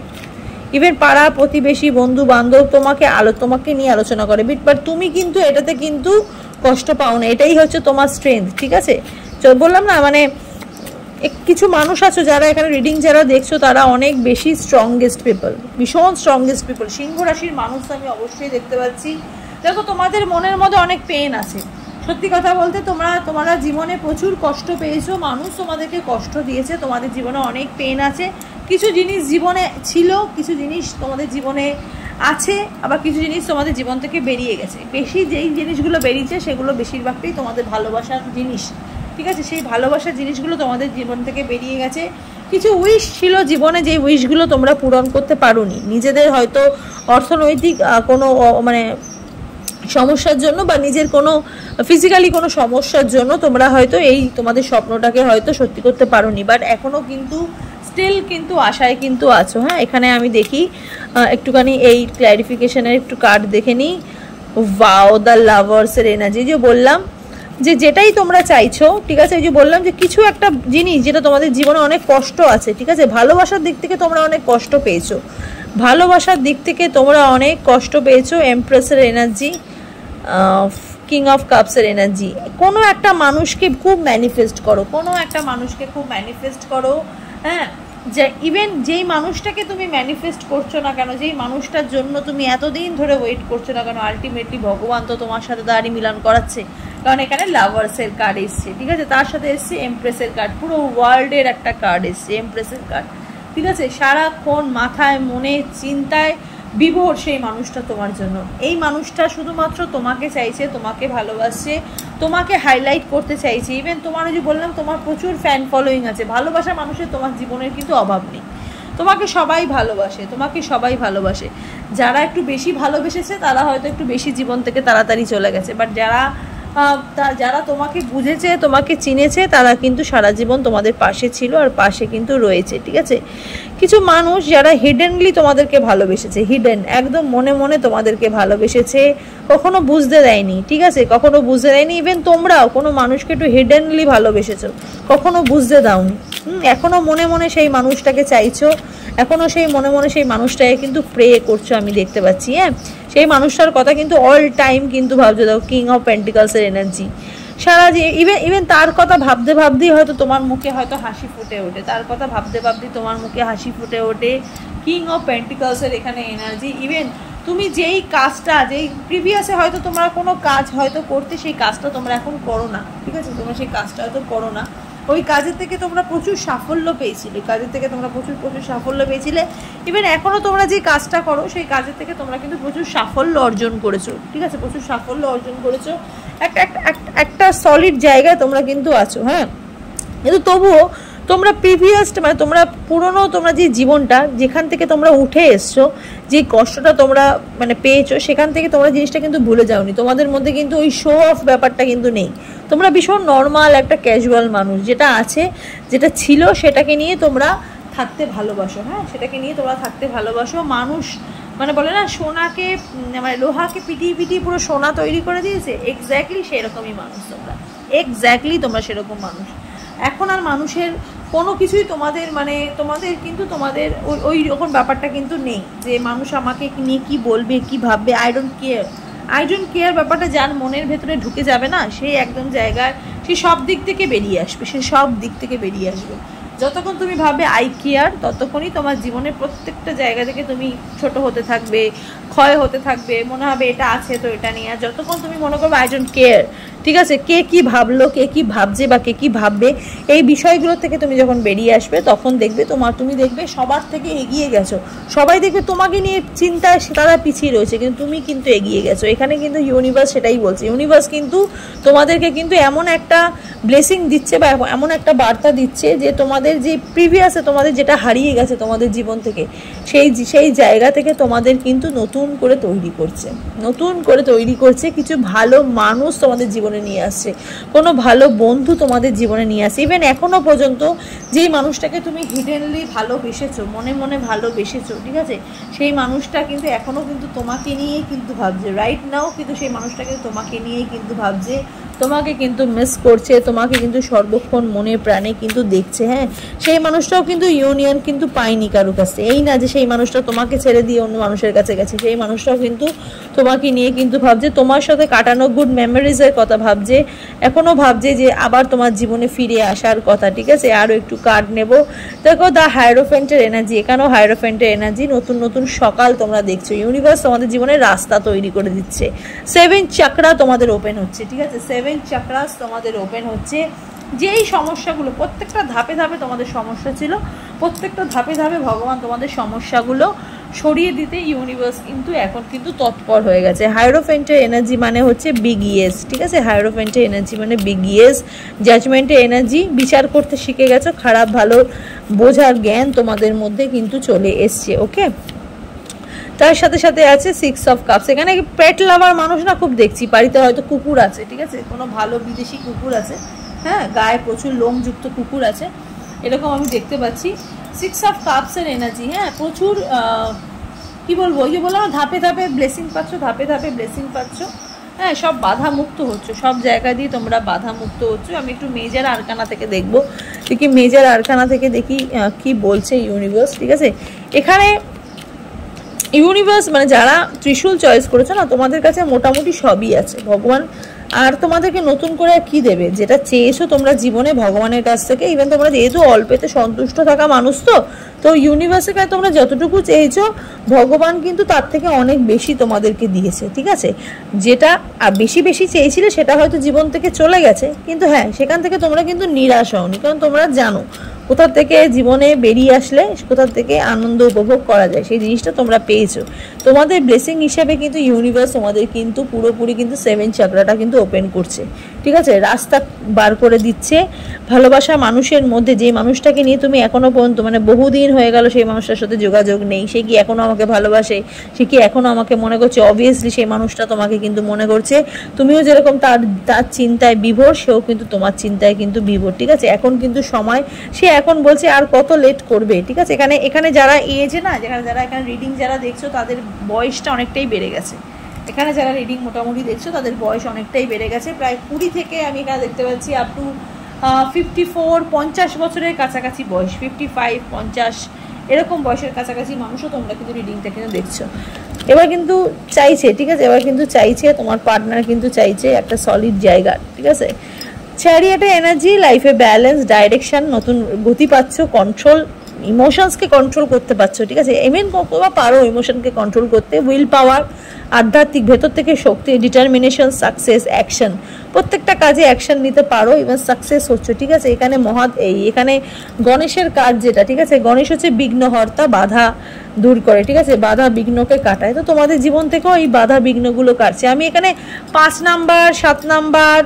ইভেন পাড়া প্রতিবেশী বন্ধু বান্ধব তোমাকে নিয়ে আলোচনা করে, বাট তুমি কিন্তু এটাতে কিন্তু কষ্ট পাও না, এটাই হচ্ছে তোমার স্ট্রেংথ। ঠিক আছে, বললাম না, মানে কিছু মানুষ আছো যারা এখানে রিডিং যারা দেখছো তারা অনেক বেশি স্ট্রংগেস্ট পিপল, ভীষণ স্ট্রংগেস্ট পিপল। সিংহ রাশির মানুষ আমি অবশ্যই দেখতে পাচ্ছি। দেখো, তোমাদের মনের মধ্যে অনেক পেন আছে। সত্যি কথা বলতে তোমরা জীবনে প্রচুর কষ্ট পেয়েছো, মানুষ তোমাদেরকে কষ্ট দিয়েছে, তোমাদের জীবনে অনেক পেন আছে। কিছু জিনিস জীবনে ছিল, কিছু জিনিস তোমাদের জীবনে আছে, আবার কিছু জিনিস তোমাদের জীবন থেকে বেরিয়ে গেছে। বেশি যেই জিনিসগুলো বেরিয়েছে সেগুলো বেশিরভাগটাই তোমাদের ভালোবাসার জিনিস। ঠিক আছে, সেই ভালোবাসার জিনিসগুলো তোমাদের জীবন থেকে বেরিয়ে গেছে। কিছু উইশ ছিল জীবনে, যেই উইশগুলো তোমরা পূরণ করতে পারোনি, নিজেদের হয়তো অর্থনৈতিক কোনো মানে সমস্যার জন্য বা নিজের কোনো ফিজিক্যালি কোনো সমস্যার জন্য তোমরা হয়তো এই তোমাদের স্বপ্নটাকে হয়তো সত্যি করতে পারোনি, বাট এখনও কিন্তু স্টিল কিন্তু আশায় কিন্তু আছো। হ্যাঁ, এখানে আমি দেখি একটুখানি এই ক্ল্যারিফিকেশনের একটু কার্ড দেখে নিই। ওয়াও, দ্য লাভার্সের এনার্জি, যে বললাম যে যেটাই তোমরা চাইছো, ঠিক আছে, ওই যে বললাম যে কিছু একটা জিনিস যেটা তোমাদের জীবনে অনেক কষ্ট আছে, ঠিক আছে, ভালোবাসার দিক থেকে তোমরা অনেক কষ্ট পেয়েছো, ভালোবাসার দিক থেকে তোমরা অনেক কষ্ট পেয়েছো। এমপ্রেসের এনার্জি, কিং অফ কাপসের এনার্জি, কোনো একটা মানুষকে খুব ম্যানিফেস্ট করো, কোনো একটা মানুষকে খুব ম্যানিফেস্ট করো। হ্যাঁ, যে ইভেন যেই মানুষটাকে তুমি ম্যানিফেস্ট করছো না কেন, যেই মানুষটার জন্য তুমি এতদিন ধরে ওয়েট করছো না কেন, আলটিমেটলি ভগবান তো তোমার সাথে দাঁড়ি মিলন করাচ্ছে। কারণ এখানে লাভার্সের কার্ড এসছে, ঠিক আছে, তার সাথে এসছে এমপ্রেসের কার্ড, পুরো ওয়ার্ল্ডের একটা কার্ড এসছে, এমপ্রেসের কার্ড, ঠিক আছে। সারাক্ষণ মাথায় মনে চিন্তায় বিভোর সেই মানুষটা তোমার জন্য। এই মানুষটা শুধুমাত্র তোমাকে চাইছে, তোমাকে ভালোবাসছে, তোমাকে হাইলাইট করতে চাইছে। ইভেন তোমার যে বললাম তোমার প্রচুর ফ্যান ফলোয়িং আছে, ভালোবাসা মানুষের তোমার জীবনের কিন্তু অভাব নেই, তোমাকে সবাই ভালোবাসে, তোমাকে সবাই ভালোবাসে। যারা একটু বেশি ভালোবেসেছে তারা হয়তো একটু বেশি জীবন থেকে তাড়াতাড়ি চলে গেছে, বাট যারা তোমাকে বুঝেছে, তোমাকে চিনেছে, তারা কিন্তু সারা জীবন তোমাদের পাশে ছিল আর পাশে কিন্তু রয়েছে, ঠিক আছে। কিছু মানুষ যারা হিডেনলি তোমাদেরকে ভালোবেসেছে, হিডেন একদম মনে মনে তোমাদেরকে ভালোবেসেছে, কখনো বুঝতে দেয়নি, ঠিক আছে, কখনো বুঝতে দেয়নি। ইভেন তোমরাও কোনো মানুষকে একটু হিডেনলি ভালোবেসেছো, কখনো বুঝতে দাওনি। এখনো মনে মনে সেই মানুষটাকে চাইছো, এখনো সেই মনে মনে সেই মানুষটাকে কিন্তু প্রে করছো, আমি দেখতে পাচ্ছি। হ্যাঁ, সেই মানুষটার কথা কিন্তু অল টাইম কিন্তু ভাবছো। দাও কিং অফ পেন্টিকলসের এনার্জি, সারা যে ইভেন তার কথা ভাবতে ভাবতেই হয়তো তোমার মুখে হয়তো হাসি ফুটে ওঠে, তার কথা ভাবতে ভাবতেই তোমার মুখে হাসি ফুটে ওঠে। কিং অফ পেন্টিকলসের এখানে এনার্জি। ইভেন তুমি যেই কাজটা, যেই প্রিভিয়াসে হয়তো তোমরা কোনো কাজ হয়তো করতে, সেই কাজটা তোমরা এখন করো না, ঠিক আছে, তোমরা সেই কাজটা হয়তো করো না, ওই কাজের থেকে তোমরা প্রচুর সাফল্য পেয়েছিলে, কাজের থেকে তোমরা প্রচুর সাফল্য পেয়েছিলে। ইভেন এখনও তোমরা যে কাজটা করো সেই কাজের থেকে তোমরা কিন্তু প্রচুর সাফল্য অর্জন করেছো, ঠিক আছে, প্রচুর সাফল্য অর্জন করেছো, একটা সলিড জায়গায় তোমরা কিন্তু আছো। হ্যাঁ, কিন্তু তবুও তোমরা প্রিভিয়াস মানে তোমরা পুরনো তোমরা যে জীবনটা যেখান থেকে তোমরা উঠে এসছো, যে কষ্টটা তোমরা মানে পেয়েছো, সেখান থেকে তোমরা জিনিসটা কিন্তু ভুলে যাওনি। তোমাদের মধ্যে কিন্তু ওই শো অফ ব্যাপারটা কিন্তু নেই, তোমরা ভীষণ নর্মাল একটা ক্যাজুয়াল মানুষ, যেটা আছে যেটা ছিল সেটাকে নিয়ে তোমরা থাকতে ভালোবাসো। হ্যাঁ, সেটাকে নিয়ে তোমরা থাকতে ভালোবাসো। মানুষ মানে বলে না, সোনাকে মানে লোহাকে পিটিয়ে পিটিয়ে পুরো সোনা তৈরি করে দিয়েছে, এক্স্যাক্টলি সেরকমই মানুষ তোমরা, এক্স্যাক্টলি তোমরা সেরকম মানুষ। এখন আর মানুষের কোনো কিছুই তোমাদের মানে তোমাদের কিন্তু তোমাদের ওই রকম ব্যাপারটা কিন্তু নেই যে মানুষ আমাকে নিয়ে কী বলবে, কী ভাববে, আই ডোন্ট কেয়ার ব্যাপারটা যার মনের ভেতরে ঢুকে যাবে না, সেই একদম জায়গায় সে সব দিক থেকে বেরিয়ে আসবে, সে সব দিক থেকে বেরিয়ে আসবে। যতক্ষণ তুমি ভাববে আই কেয়ার, ততক্ষণই তোমার জীবনের প্রত্যেকটা জায়গা থেকে তুমি ছোট হতে থাকবে, ক্ষয় হতে থাকবে, মনে হবে এটা আছে তো এটা নিয়ে। আর যতক্ষণ তুমি মনে করবে আই ডোন্ট কেয়ার, ঠিক আছে, কে কি ভাবলো, কে কি ভাবছে বা কে কি ভাববে, এই বিষয়গুলো থেকে তুমি যখন বেরিয়ে আসবে, তখন দেখবে তুমি দেখবে সবার থেকে এগিয়ে গেছো। সবাই দেখবে তোমাকে নিয়ে চিন্তায় তারা পিছিয়ে রয়েছে, কিন্তু তুমি কিন্তু এগিয়ে গেছো। এখানে কিন্তু ইউনিভার্স সেটাই বলছে, ইউনিভার্স কিন্তু তোমাদেরকে কিন্তু এমন একটা ব্লেসিং দিচ্ছে বা এমন একটা বার্তা দিচ্ছে যে তোমাদের যে প্রিভিয়াসে তোমাদের যেটা হারিয়ে গেছে তোমাদের জীবন থেকে, সেই জায়গা থেকে তোমাদের কিন্তু নতুন করে তৈরি করছে, কিছু ভালো মানুষ তোমাদের জীবনে নিয়ে আসছে, কোনো ভালো বন্ধু তোমাদের জীবনে নিয়ে আসছে। ইভেন এখনও পর্যন্ত যেই মানুষটাকে তুমি হিডেনলি ভালোবেসেছো, মনে মনে ভালোবেসেছো, ঠিক আছে, সেই মানুষটা কিন্তু এখনও কিন্তু তোমাকে নিয়েই কিন্তু ভাবছে, রাইট নাও কিন্তু সেই মানুষটা কিন্তু তোমাকে নিয়েই কিন্তু ভাবছে, তোমাকে কিন্তু মিস করছে, তোমাকে কিন্তু সর্বক্ষণ মনে প্রাণে কিন্তু দেখছে। হ্যাঁ, সেই মানুষটাও কিন্তু ইউনিয়ন কিন্তু পায়নি কারো কাছে, এই না যে সেই মানুষটা তোমাকে ছেড়ে দিয়ে অন্য মানুষের কাছে গেছে, সেই মানুষটাও কিন্তু তোমাকে নিয়ে কিন্তু ভাবছে, তোমার সাথে কাটানো গুড মেমোরিজের কথা ভাবছে, এখনও ভাবছে যে আবার তোমার জীবনে ফিরে আসার কথা, ঠিক আছে। আরও একটু কার্ড নেব, দেখো দ্য হায়েরোফ্যান্টের এনার্জি, এখানেও হায়েরোফ্যান্টের এনার্জি, নতুন নতুন সকাল তোমরা দেখছো, ইউনিভার্স তোমাদের জীবনে রাস্তা তৈরি করে দিচ্ছে, 7 চাকরা তোমাদের ওপেন হচ্ছে, ঠিক আছে, 7 চাকরাস তোমাদের ওপেন হচ্ছে। যেই সমস্যাগুলো প্রত্যেকটা ধাপে ধাপে তোমাদের সমস্যা ছিল, প্রত্যেকটা ধাপে ধাপে ভগবান তোমাদের সমস্যাগুলো সরিয়ে দিতে ইউনিভার্স কিন্তু এখন কিন্তু তৎপর হয়ে গেছে। হাইরোফেন্টের এনার্জি মানে হচ্ছে বিগ ইয়েস, ঠিক আছে? হাইরোফেন্টের এনার্জি মানে বিগ ইয়েস। জাজমেন্টের এনার্জি, বিচার করতে শিখে গেছো, খারাপ ভালো বোঝার জ্ঞান তোমাদের মধ্যে কিন্তু চলে এসছে। ওকে, তার সাথে সাথে আছে 6 অফ কাপস। এখানে পেট লাভার মানুষ না খুব দেখছি, বাড়িতে হয়তো কুকুর আছে, ঠিক আছে? কোনো ভালো বিদেশি কুকুর আছে, হ্যাঁ, গায়ে প্রচুর লোমযুক্ত কুকুর আছে, এরকম আমি দেখতে পাচ্ছি। 6 অফ কাপসের এনার্জি, হ্যাঁ, প্রচুর কি বলবো, ওই যে বললাম ধাপে ধাপে ব্লেসিং পাচ্ছ, ধাপে ধাপে ব্লেসিং পাচ্ছ, হ্যাঁ, সব বাধা মুক্ত হচ্ছে, সব জায়গা দিয়ে তোমরা বাধা মুক্ত হচ্ছে। আমি একটু মেজর আরকানা থেকে দেখবো, দেখি মেজর আরকানা থেকে দেখি কি বলছে ইউনিভার্স, ঠিক আছে? এখানে ইউনিভার্স মানে যারা ত্রিশূল চয়েস করেছো না, তোমাদের কাছে মোটামুটি সবই আছে ভগবান, আর তোমাদেরকে নতুন করে কি দেবে? যেটা চেয়েছো তোমরা জীবনে ভগবানের কাছ থেকে, ইভেন তোমরা যেহেতু অল্পেতে সন্তুষ্ট থাকা মানুষ, তো ইউনিভার্সের কাছে তোমরা যতটুকু চেয়েছো ভগবান কিন্তু তার থেকে অনেক বেশি তোমাদেরকে দিয়েছে, ঠিক আছে? যেটা বেশি বেশি চেয়েছিলে সেটা হয়তো জীবন থেকে চলে গেছে, কিন্তু হ্যাঁ, সেখান থেকে তোমরা কিন্তু নিরাশ হওনি, কারণ তোমরা জানো কোথা থেকে জীবনে বেরিয়ে আসলে কোথা থেকে আনন্দ উপভোগ করা যায়, সেই জিনিসটা তোমরা পেয়েছো। তোমাদের ব্লেসিং হিসাবে কিন্তু ইউনিভার্স তোমাদের কিন্তু পুরোপুরি কিন্তু 7 চাকরাটা কিন্তু ওপেন করছে, ঠিক আছে? রাস্তা বার করে দিচ্ছে। ভালোবাসা মানুষের মধ্যে, যে মানুষটাকে নিয়ে তুমি এখনো পর্যন্ত মানে বহুদিন হয়ে গেল সেই মানুষটার সাথে যোগাযোগ নেই, সে কি এখনো আমাকে ভালোবাসে, সে কি এখনো আমাকে মনে করছে? অবভিয়াসলি সেই মানুষটা তোমাকে কিন্তু মনে করছে, তুমিও যেরকম তার চিন্তায় বিভোর, সেও কিন্তু তোমার চিন্তায় কিন্তু বিভোর, ঠিক আছে? এখন কিন্তু সময়, সে এখন বলছে আর কত লেট করবে, ঠিক আছে? এখানে যারা এজে না, যারা এখানে রিডিং যারা দেখছো তাদের বয়সটা অনেকটাই বেড়ে গেছে। এখানে যারা রিডিং মোটামুটি দেখছো তাদের বয়স অনেকটাই বেড়ে গেছে, প্রায় 20 থেকে আমি এখানে দেখতে পাচ্ছি আপ টু 54, 50 বছরের কাছাকাছি বয়স, 55, 50 এরকম বয়সের কাছাকাছি মানুষও তোমরা কিন্তু রিডিংটা কিন্তু দেখছো। এবার কিন্তু চাইছে, ঠিক আছে? এবার কিন্তু চাইছে, তোমার পার্টনার কিন্তু চাইছে একটা সলিড জায়গা, ঠিক আছে? চ্যারিয়টের এনার্জি, লাইফে ব্যালেন্স, ডাইরেকশন, নতুন গতি পাচ্ছ, কন্ট্রোল, ইমোশনসকে কন্ট্রোল করতে পারছো, ঠিক আছে? এমন কতবা পারো ইমোশনকে কন্ট্রোল করতে। উইল পাওয়ার, আধ্যাত্মিক ভেতর থেকে শক্তি, ডিটারমিনেশন, সাকসেস, অ্যাকশন, প্রত্যেকটা কাজে অ্যাকশন নিতে পারো, ইভেন সাকসেস হচ্ছে, ঠিক আছে? এখানে এখানে গণেশের কাজ যেটা, ঠিক আছে? গণেশ হচ্ছে বিঘ্নহর্তা, বাধা দূর করে, ঠিক আছে? বাধা বিঘ্নকে কাটায়, তো তোমাদের জীবন থেকেও এই বাধা বিঘ্নগুলো কাটছে। আমি এখানে 5 নাম্বার, 7 নাম্বার,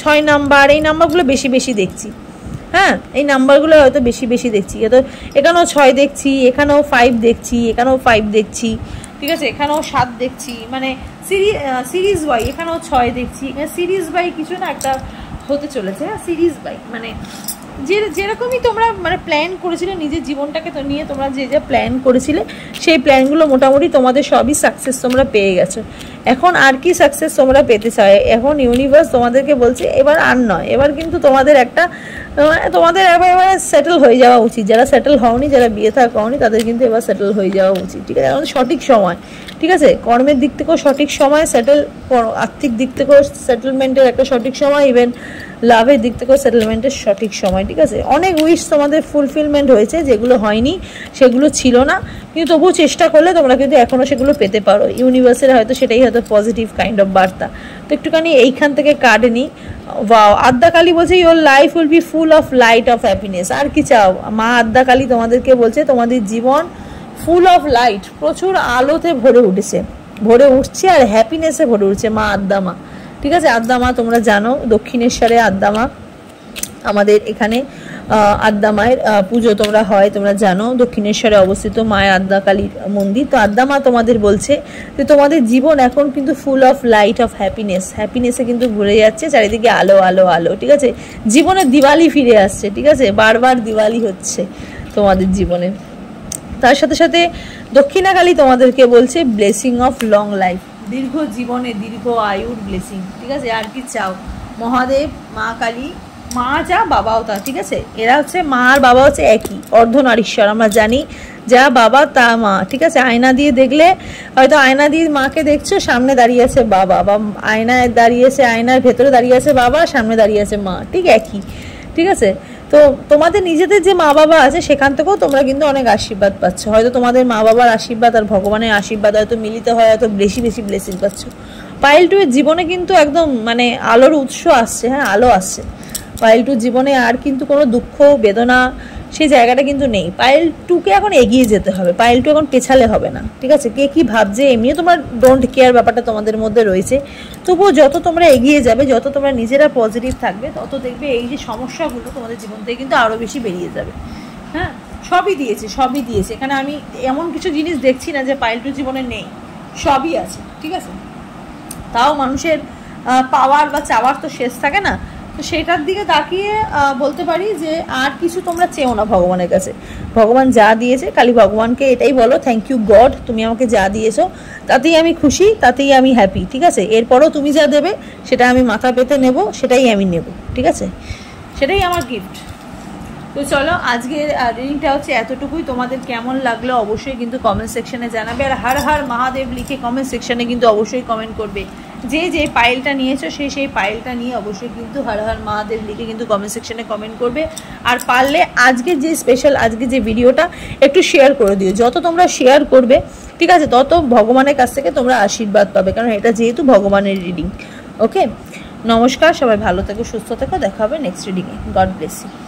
6 নাম্বার, এই নাম্বারগুলো বেশি বেশি দেখছি, হ্যাঁ, এই নাম্বারগুলো হয়তো বেশি বেশি দেখছি। তো এখানেও 6 দেখছি, এখানেও 5 দেখছি, এখানেও 5 দেখছি, ঠিক আছে? এখানেও 7 দেখছি, মানে সিরিজ ওয়াই এখানেও 6 দেখছি, এখানে সিরিজ বাই কিছু না একটা হতে চলেছে, হ্যাঁ, সিরিজ বাই মানে যেরকমই তোমরা মানে প্ল্যান করেছিলে নিজের জীবনটাকে তো নিয়ে, তোমরা যে প্ল্যান করেছিলে সেই প্ল্যানগুলো মোটামুটি তোমাদের সবই সাকসেস তোমরা পেয়ে গেছো। এখন আর কি সাকসেস তোমরা পেতে চাও? এখন ইউনিভার্স তোমাদেরকে বলছে এবার আর নয়, এবার কিন্তু তোমাদের একটা তোমাদের এবার সেটেল হয়ে যাওয়া উচিত। যারা সেটেল হওনি, যারা বিয়ে থাক হওনি, তাদের কিন্তু এবার সেটেল হয়ে যাওয়া উচিত, ঠিক আছে? এখন সঠিক সময়, ঠিক আছে? কর্মের দিক থেকেও সঠিক সময়, আর্থিক দিক থেকেও সেটেলমেন্টের একটা সঠিক সময়, ইভেন লাভের দিক থেকেও সেটেলমেন্টের সঠিক সময়, ঠিক আছে? অনেক উইশ তোমাদের ফুলফিলমেন্ট হয়েছে, যেগুলো হয়নি সেগুলো ছিল না, কিন্তু তবুও চেষ্টা করলে তোমরা কিন্তু এখনও সেগুলো পেতে পারো। ইউনিভার্সের হয়তো সেটাই হয়তো পজিটিভ কাইন্ড অফ বার্তা। তো একটুখানি এইখান থেকে কার্ড নিই। ওয়াও, আদ্যাকালী বলছে your life will be full of light of happiness. আর কি চাও? মা আদ্যাকালী তোমাদেরকে বলছে তোমাদের জীবন ফুল অফ লাইট, প্রচুর আলোতে ভরে উঠছে আর হ্যাপিনেসে ভরে উঠছে মা আদ্যা মা, ঠিক আছে? আদ্যা মা তোমরা জানো দক্ষিণেশ্বরে আদ্যা মা, আমাদের এখানে আদ্যা মায়ের পুজো তোমরা হয়, তোমরা জানো দক্ষিণেশ্বরে অবস্থিত মায়ের আদ্যা কালীর মন্দির। তো আদ্যা মা তোমাদের বলছে যে তোমাদের জীবন এখন কিন্তু ফুল অফ লাইট অফ হ্যাপিনেসে কিন্তু ভরে যাচ্ছে, চারিদিকে আলো আলো আলো, ঠিক আছে? জীবনে দিওয়ালি ফিরে আসছে, ঠিক আছে? বারবার দিওয়ালি হচ্ছে তোমাদের জীবনে। তার সাথে সাথে দক্ষিণাকালী তোমাদেরকে বলছে ব্লেসিং অফ লং লাইফ, দীর্ঘ জীবনে দীর্ঘ আয়ুর ব্লেসিং, ঠিক আছে? আর কি চাও? মহাদেব, মা কালী, মা যা বাবাও তা, ঠিক আছে? এরা হচ্ছে মা আর বাবা হচ্ছে একই, অর্ধনারীশ্বর। আমরা জানি যা বাবা তা মা, ঠিক আছে? আয়না দিয়ে দেখলে হয়তো আয়না দিয়ে মাকে দেখছো, সামনে দাঁড়িয়ে আছে বাবা, বা আয়নায় দাঁড়িয়েছে, আয়নার ভেতরে দাঁড়িয়ে আছে বাবা, সামনে দাঁড়িয়ে আছে মা, ঠিক একই, ঠিক আছে? তো তোমাদের নিজেদের যে মা বাবা আছে সেখান থেকেও তোমরা কিন্তু অনেক আশীর্বাদ পাচ্ছ। হয়তো তোমাদের মা বাবার আশীর্বাদ আর ভগবানের আশীর্বাদ হয়তো মিলিত হয়, হয়তো বেশি বেশি ব্লেসিং পাচ্ছ। পাইল টু এর জীবনে কিন্তু একদম মানে আলোর উৎস আসছে, হ্যাঁ, আলো আসছে পাইল টু জীবনে। আর কিন্তু কোনো দুঃখ বেদনা সেই জায়গাটা কিন্তু নেই। পাইল টুকে এখন এগিয়ে যেতে হবে, পাইল টু এখন পেছালে হবে না, ঠিক আছে? কে কী ভাবছে এমনিও তোমার ডোন্ট কেয়ার ব্যাপারটা তোমাদের মধ্যে রয়েছে, তবুও যত তোমরা এগিয়ে যাবে, যত তোমরা নিজেরা পজিটিভ থাকবে, তত দেখবে এই যে সমস্যাগুলো তোমাদের জীবন থেকে কিন্তু আরও বেশি বেরিয়ে যাবে। হ্যাঁ, সবই দিয়েছে এখানে। আমি এমন কিছু জিনিস দেখছি না যে পাইল টু জীবনে নেই, সবই আছে, ঠিক আছে? তাও মানুষের পাওয়ার বা চাওয়ার তো শেষ থাকে না, তো সেটার দিকে তাকিয়ে বলতে পারি যে আর কিছু তোমরা চেও না ভগবানের কাছে। ভগবান যা দিয়েছে খালি ভগবানকে এটাই বলো, থ্যাংক ইউ গড, তুমি আমাকে যা দিয়েছো তাতেই আমি খুশি, তাতেই আমি হ্যাপি, ঠিক আছে? এরপরও তুমি যা দেবে সেটা আমি মাথা পেতে নেব, সেটাই আমি নেব, ঠিক আছে? সেটাই আমার গিফট। তো চলো, আজকের রিডিংটা হচ্ছে এতটুকুই। তোমাদের কেমন লাগলো অবশ্যই কিন্তু কমেন্ট সেকশনে জানাবে, আর হর হর মহাদেব লিখে কমেন্ট সেকশনে কিন্তু অবশ্যই কমেন্ট করবে। যে পাইলটা নিয়েছো সেই পাইলটা নিয়ে অবশ্যই কিন্তু হর হর মহাদেব লিখে কিন্তু কমেন্ট সেকশনে কমেন্ট করবে। আর পারলে আজকে যে স্পেশাল আজকে যে ভিডিওটা একটু শেয়ার করে দিও, যত তোমরা শেয়ার করবে, ঠিক আছে, তত ভগবানের কাছ থেকে তোমরা আশীর্বাদ পাবে, কারণ এটা যেহেতু ভগবানের রিডিং। ওকে, নমস্কার, সবাই ভালো থেকো, সুস্থ থেকো, দেখা হবে নেক্সট রিডিংয়ে। God bless you.